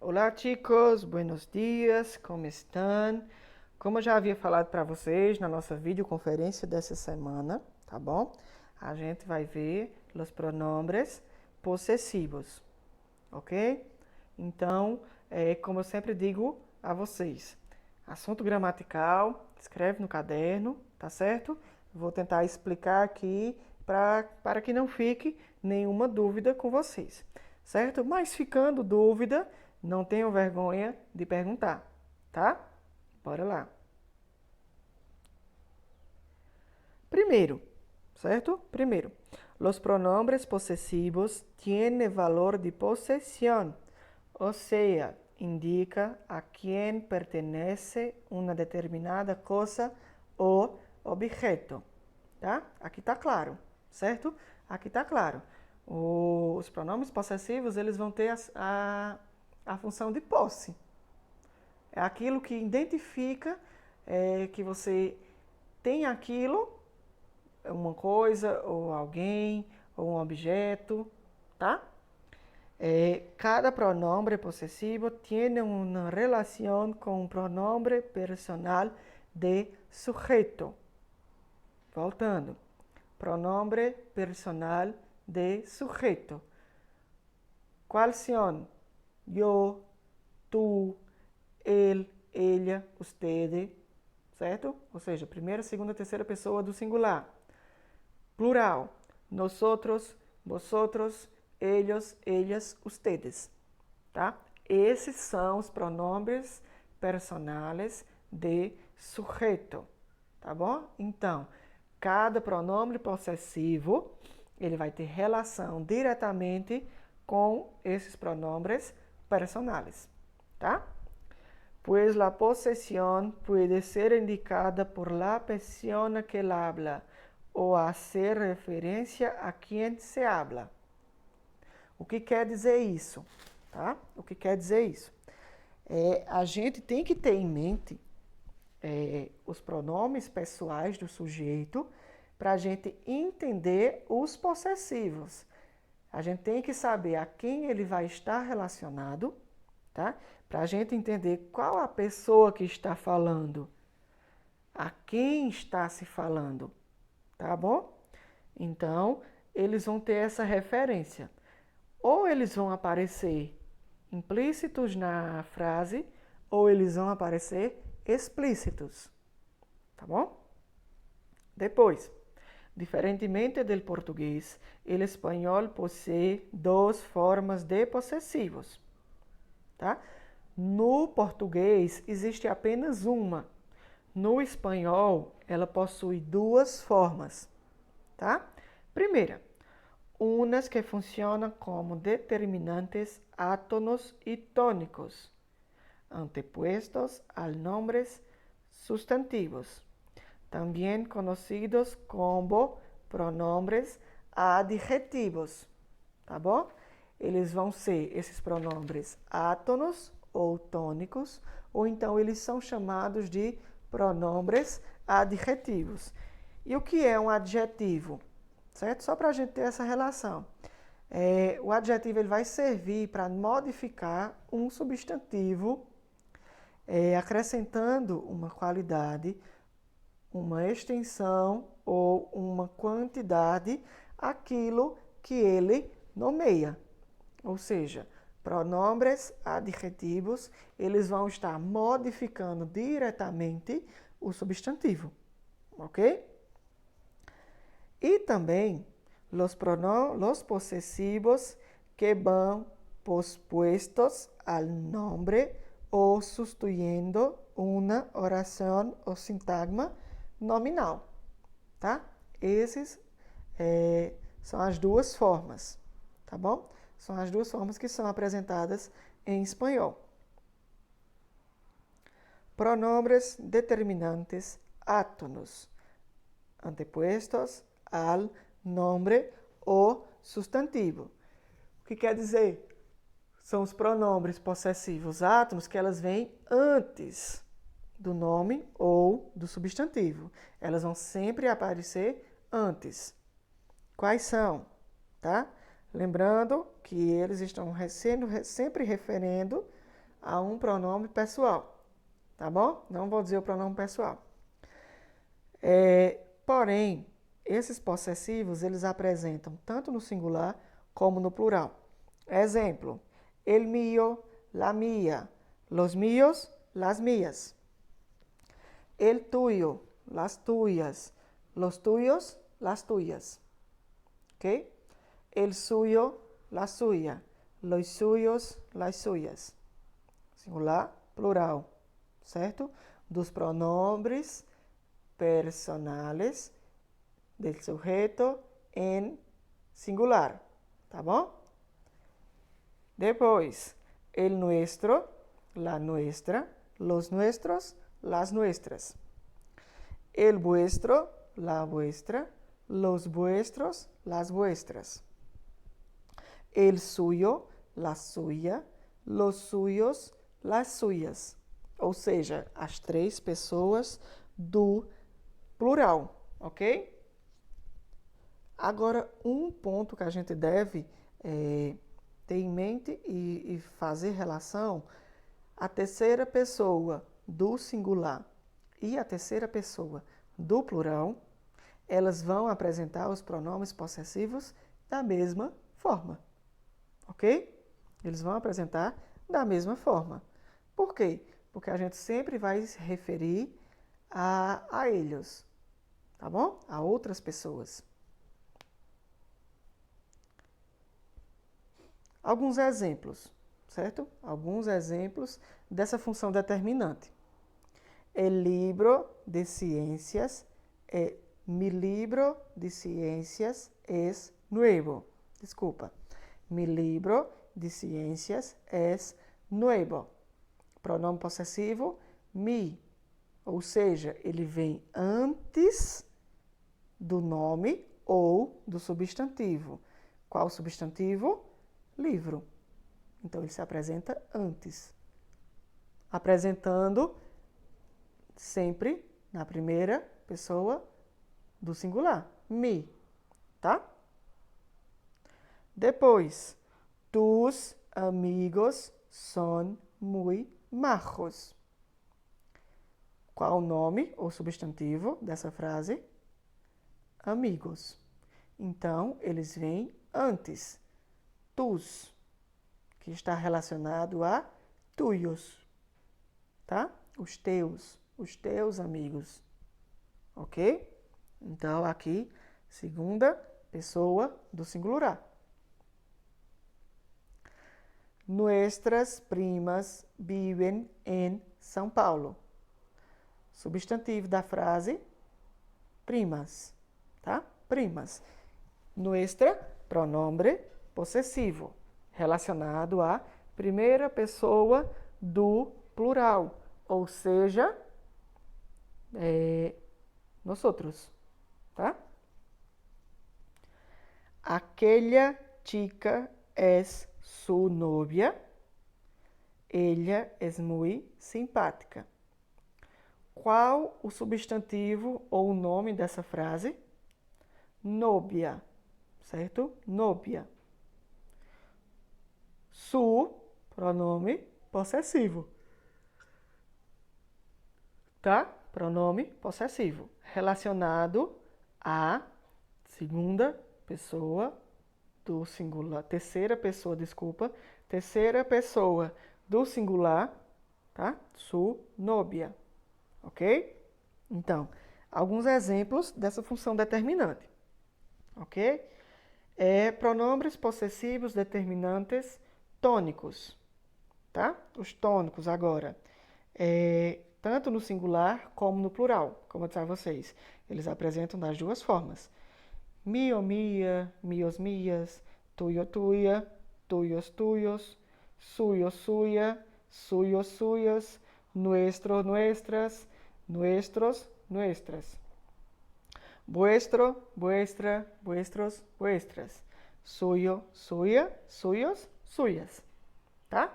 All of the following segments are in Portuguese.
Olá, chicos, buenos dias, como estão? Como eu já havia falado para vocês na nossa videoconferência dessa semana, tá bom? A gente vai ver os pronombres possessivos, ok? Então, como eu sempre digo a vocês, assunto gramatical, escreve no caderno, tá certo? Vou tentar explicar aqui para que não fique nenhuma dúvida com vocês, certo? Mas ficando dúvida, não tenham vergonha de perguntar, tá? Bora lá. Primeiro, certo? Primeiro, los pronombres posesivos tienen valor de posesión, o sea, indica a quién pertenece una determinada cosa ou objeto, tá? Aqui tá claro, certo? Aqui tá claro. Os pronomes possessivos, eles vão ter a função de posse. É aquilo que identifica que você tem aquilo, uma coisa, ou alguém, ou um objeto, tá? Cada pronombre possessivo tiene una relación con un pronombre personal de sujeto. Voltando. Pronombre personal de sujeto. ¿Cuáles son? Yo, tú, ele, ella, usted, certo? Ou seja, primeira, segunda, terceira pessoa do singular. Plural. Nosotros, vosotros, ellos, ellas, ustedes. Tá? Esses são os pronombres personales de sujeito. Tá bom? Então, cada pronome possessivo, ele vai ter relação diretamente com esses pronombres personales. Tá? Pues la posesión puede ser indicada por la persona que la habla ou hacer referência a quem se habla. O que quer dizer isso? Tá? O que quer dizer isso? A gente tem que ter em mente os pronomes pessoais do sujeito para a gente entender os possessivos. A gente tem que saber a quem ele vai estar relacionado, tá? Para a gente entender qual a pessoa que está falando, a quem está se falando, tá bom? Então, eles vão ter essa referência. Ou eles vão aparecer implícitos na frase, ou eles vão aparecer explícitos, tá bom? Depois, diferentemente do português, o espanhol possui duas formas de possessivos, tá? No português existe apenas uma. No espanhol, ela possui duas formas, tá? Primeira, unas que funcionam como determinantes átonos e tônicos, antepuestos a nombres sustantivos, também conhecidos como pronombres adjetivos, tá bom? Eles vão ser esses pronombres átonos ou tônicos, ou então eles são chamados de pronombres adjetivos. E o que é um adjetivo? Certo? Só para a gente ter essa relação. O adjetivo ele vai servir para modificar um substantivo, acrescentando uma qualidade, uma extensão ou uma quantidade àquilo que ele nomeia. Ou seja, pronombres adjetivos, eles vão estar modificando diretamente o substantivo, ok? E também los posesivos que van pospuestos al nombre o sustituyendo una oración o sintagma nominal, tá? Esses são as duas formas, tá bom? São as duas formas que são apresentadas em espanhol. Pronombres determinantes átonos, antepuestos al nombre ou substantivo. O que quer dizer? São os pronombres possessivos átonos que elas vêm antes do nome ou do substantivo. Elas vão sempre aparecer antes. Quais são? Tá? Lembrando que eles estão sendo sempre referendo a um pronome pessoal, tá bom? Não vou dizer o pronome pessoal. Porém, esses possessivos, eles apresentam tanto no singular como no plural. Exemplo, el mío, la mía, los míos, las mías. El tuyo, las tuyas, los tuyos, las tuyas. ¿Ok? El suyo, la suya, los suyos, las suyas. Singular, plural, certo? Dos pronombres personales del sujeto en singular, tá bom? Depois, el nuestro, la nuestra, los nuestros, las nuestras. El vuestro, la vuestra, los vuestros, las vuestras. El suyo, la suya, los suyos, las suyas. Ou seja, as três pessoas do plural, ok? Agora, um ponto que a gente deve ter em mente e fazer relação, a terceira pessoa do singular e a terceira pessoa do plural, elas vão apresentar os pronomes possessivos da mesma forma, ok? Eles vão apresentar da mesma forma. Por quê? Porque a gente sempre vai se referir a eles, tá bom? A outras pessoas. Alguns exemplos, certo? Alguns exemplos dessa função determinante. El libro de ciencias, mi libro de ciencias es nuevo. Desculpa. Mi libro de ciencias es nuevo. Pronome possessivo, mi. Ou seja, ele vem antes do nome ou do substantivo. Qual substantivo? Livro. Então, ele se apresenta antes. Apresentando sempre na primeira pessoa do singular, mi, tá? Depois, tus amigos son muy majos. Qual o nome ou substantivo dessa frase? Amigos. Então, eles vêm antes. Tus, que está relacionado a tuyos, tá? Os teus amigos, ok? Então, aqui, segunda pessoa do singular. Nuestras primas viven en São Paulo. Substantivo da frase, primas, tá? Primas. Nuestra, pronombre possessivo, relacionado à primeira pessoa do plural, ou seja, nosotros, tá? Aquella chica es su novia. Ella es muy simpática. Qual o substantivo ou o nome dessa frase? Novia, certo? Novia. Su, pronome possessivo. Tá? Pronome possessivo. Relacionado à segunda pessoa do singular. Terceira pessoa do singular, tá? Su novia. Ok? Então, alguns exemplos dessa função determinante. Ok? Pronombres possessivos determinantes tônicos, tá? Os tônicos agora, tanto no singular como no plural, como eu disse a vocês, eles apresentam das duas formas. Mio, mia, mios, mias, tuyo, tuya, tuyos, tuyos, suyo, suya, suyos, suyas, nuestro, nuestras, nuestros, nuestras. Vuestro, vuestra, vuestros, vuestras. Suyo, suya, suyos, suyas. Tá?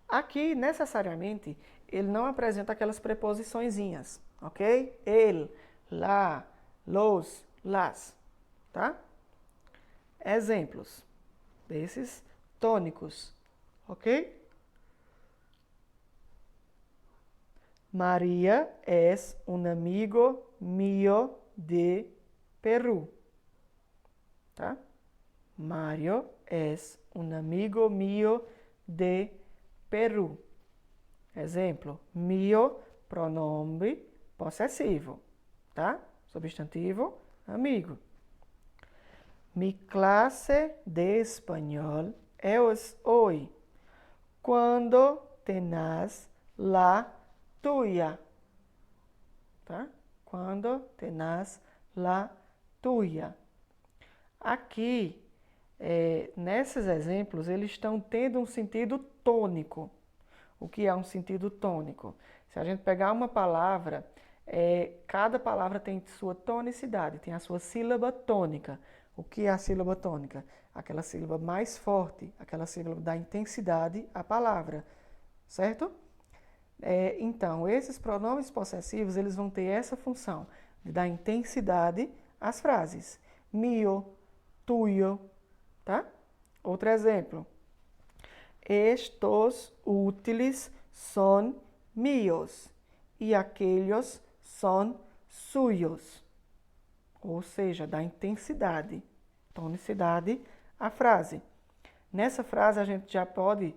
Aqui, necessariamente, ele não apresenta aquelas preposiçõezinhas, ok? El, lá, los, las. Tá? Exemplos desses tônicos, ok? María es un amigo mío de Perú. Tá? Mario es un amigo mío de Perú. Exemplo, mío, pronome possessivo, tá? Substantivo, amigo. Mi clase de español es hoy. Cuando tenás la tuya, tá? Quando tenás la tuya. Aqui, nesses exemplos, eles estão tendo um sentido tônico. O que é um sentido tônico? Se a gente pegar uma palavra, cada palavra tem sua tonicidade, tem a sua sílaba tônica. O que é a sílaba tônica? Aquela sílaba mais forte, aquela sílaba da intensidade à palavra, certo? Então, esses pronomes possessivos, eles vão ter essa função de dar intensidade às frases. Mio, tuyo, tá? Outro exemplo. Estos útiles son míos e aquellos son suyos. Ou seja, dá intensidade, tonicidade à frase. Nessa frase a gente já pode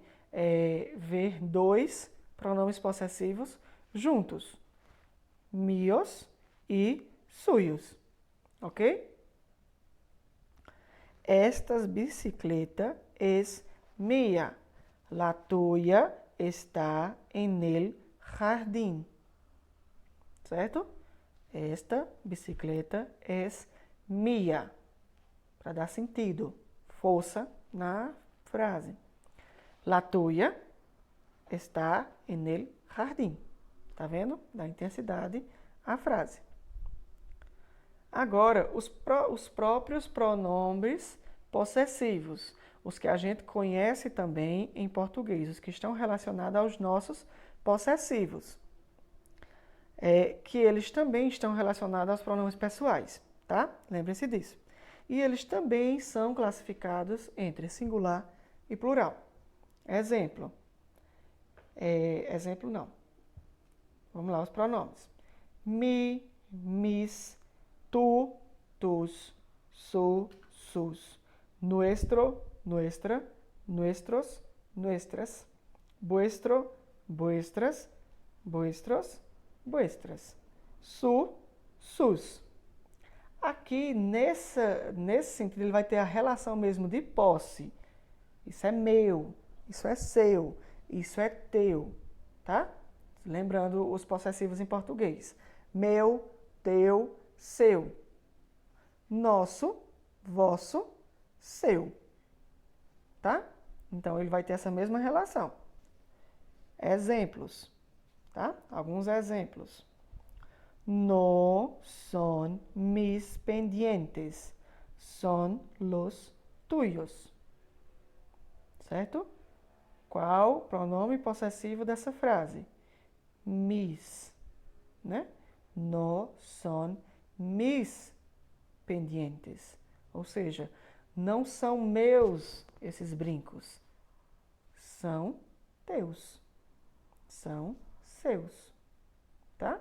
ver dois pronomes possessivos juntos. Míos e suyos. Ok? Esta bicicleta es mía. La tuya está en el jardín. Certo? Esta bicicleta es mía. Para dar sentido, força na frase. La tuya está en el jardín. Tá vendo? Dá intensidade à frase. Agora, os próprios pronomes possessivos, os que a gente conhece também em português, os que estão relacionados aos nossos possessivos, que eles também estão relacionados aos pronomes pessoais, tá? Lembrem-se disso. E eles também são classificados entre singular e plural. Exemplo. Exemplo não. Vamos lá, os pronomes. Mi, mis, tu, tus, su, sus, nuestro, nuestra, nuestros, nuestras, vuestro, vuestras, vuestros, vuestras, su, sus. Aqui, nesse sentido, ele vai ter a relação mesmo de posse. Isso é meu, isso é seu, isso é teu, tá? Lembrando os possessivos em português. Meu, teu, seu. Nosso, vosso, seu. Tá? Então, ele vai ter essa mesma relação. Exemplos, tá? Alguns exemplos. No son mis pendientes, son los tuyos. Certo? Qual pronome possessivo dessa frase? Mis, né? No son mis pendientes. Ou seja, não são meus esses brincos. São teus. São seus. Tá?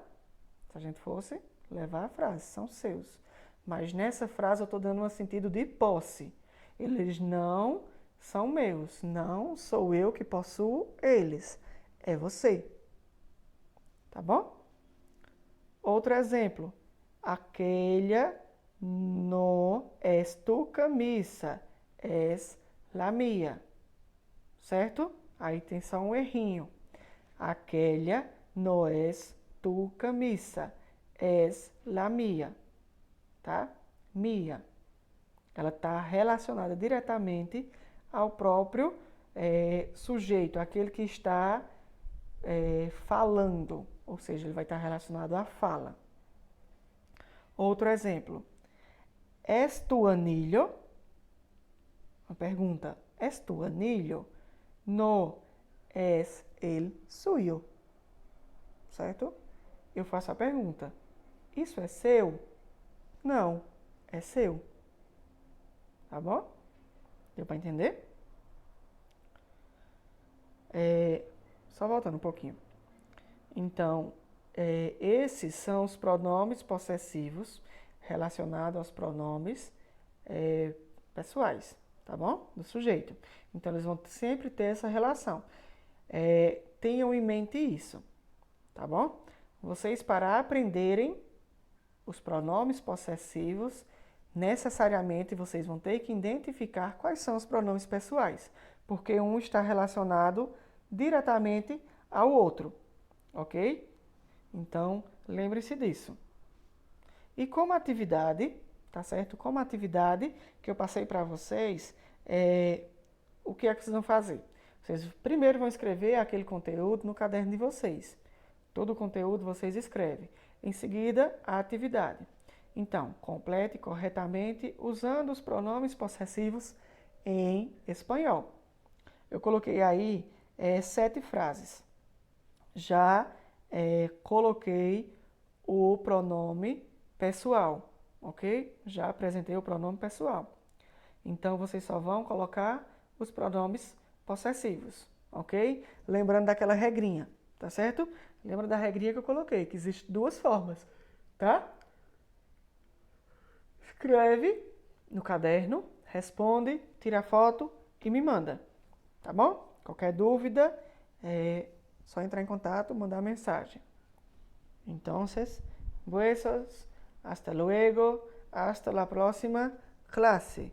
Se a gente fosse levar a frase, são seus. Mas nessa frase eu estou dando um sentido de posse. Eles não são meus. Não sou eu que possuo eles. É você. Tá bom? Outro exemplo. Aquella no es tu camisa, es la mía. Certo? Aí tem só um errinho. Aquella no es tu camisa, es la mía. Tá? Mía. Ela está relacionada diretamente ao próprio sujeito, aquele que está falando. Ou seja, ele vai estar relacionado à fala. Outro exemplo. Es tu anillo? Uma pergunta. Es tu anillo? No es el suyo. Certo? Eu faço a pergunta. Isso é seu? Não, é seu. Tá bom? Deu para entender? Só voltando um pouquinho. Então, esses são os pronomes possessivos relacionados aos pronomes pessoais, tá bom? Do sujeito. Então, eles vão sempre ter essa relação. Tenham em mente isso, tá bom? Vocês, para aprenderem os pronomes possessivos, necessariamente vocês vão ter que identificar quais são os pronomes pessoais, porque um está relacionado diretamente ao outro, ok? Então, lembre-se disso. E como atividade, tá certo? Como atividade que eu passei para vocês, o que é que vocês vão fazer? Vocês primeiro vão escrever aquele conteúdo no caderno de vocês. Todo o conteúdo vocês escrevem. Em seguida, a atividade. Então, complete corretamente usando os pronomes possessivos em espanhol. Eu coloquei aí 7 frases. Já coloquei o pronome pessoal, ok? Já apresentei o pronome pessoal. Então, vocês só vão colocar os pronomes possessivos, ok? Lembrando daquela regrinha, tá certo? Lembra da regrinha que eu coloquei, que existem 2 formas, tá? Escreve no caderno, responde, tira a foto e me manda, tá bom? Qualquer dúvida, só entrar em contato, mandar mensagem. Entonces, besos, hasta luego, hasta la próxima clase.